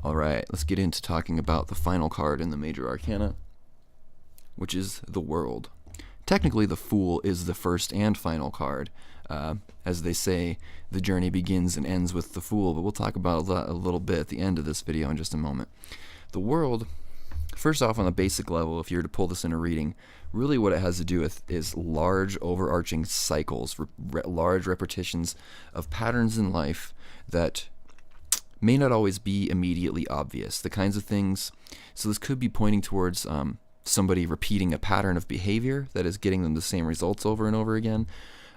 Alright, let's get into talking about the final card in the Major Arcana, which is the World. Technically, the Fool is the first and final card. As they say, the journey begins and ends with the Fool, but we'll talk about that a little bit at the end of this video in just a moment. The World, first off, on the basic level, if you were to pull this in a reading, really what it has to do with is large overarching cycles, large repetitions of patterns in life that may not always be immediately obvious. The kinds of things, so this could be pointing towards somebody repeating a pattern of behavior that is getting them the same results over and over again.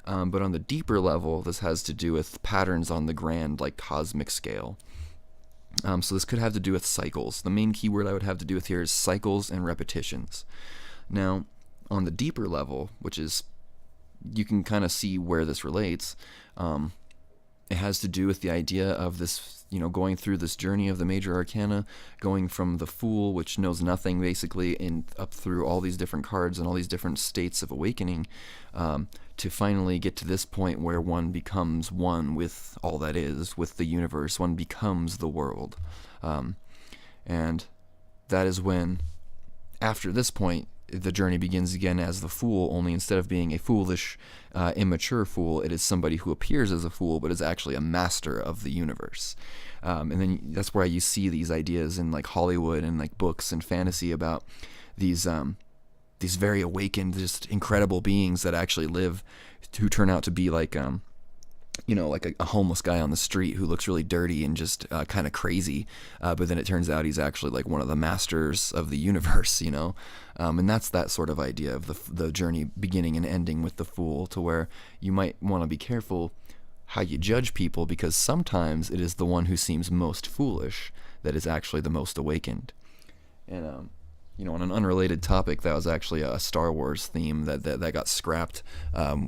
But on the deeper level, this has to do with patterns on the grand, like cosmic scale. So this could have to do with cycles. The main keyword I would have to do with here is cycles and repetitions. Now, on the deeper level, which is, you can kind of see where this relates, it has to do with the idea of this, going through this journey of the Major Arcana, going from the Fool, which knows nothing basically, and up through all these different cards and all these different states of awakening, to finally get to this point where one becomes one with all that is, with the universe. One becomes the world. And that is when, after this point, the journey begins again as the Fool, only instead of being a foolish, immature fool, it is somebody who appears as a fool but is actually a master of the universe. And then that's why you see these ideas in like Hollywood and like books and fantasy about these very awakened, just incredible beings that actually live, who turn out to be like like a homeless guy on the street who looks really dirty and just kind of crazy, but then it turns out he's actually like one of the masters of the universe, and that's that sort of idea of the journey beginning and ending with the Fool, to where you might want to be careful how you judge people, because sometimes it is the one who seems most foolish that is actually the most awakened. And on an unrelated topic, that was actually a Star Wars theme that got scrapped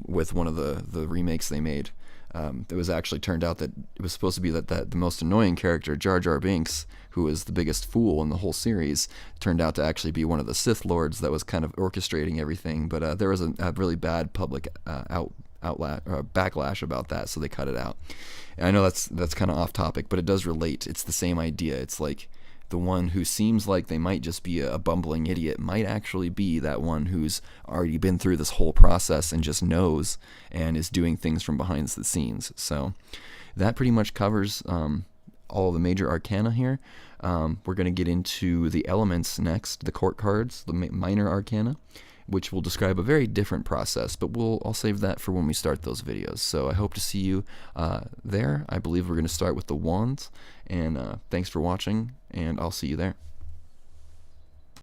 with one of the remakes they made. It was actually turned out that it was supposed to be that the most annoying character, Jar Jar Binks, who was the biggest fool in the whole series, turned out to actually be one of the Sith Lords that was kind of orchestrating everything. But there was a really bad public backlash about that, so they cut it out. And I know that's kind of off topic, but it does relate. It's the same idea. It's like the one who seems like they might just be a bumbling idiot might actually be that one who's already been through this whole process and just knows and is doing things from behind the scenes. So that pretty much covers all of the Major Arcana here. We're going to get into the elements next, the court cards, the Minor Arcana, which will describe a very different process, but I'll save that for when we start those videos. So I hope to see you there. I believe we're going to start with the Wands, and thanks for watching, and I'll see you there.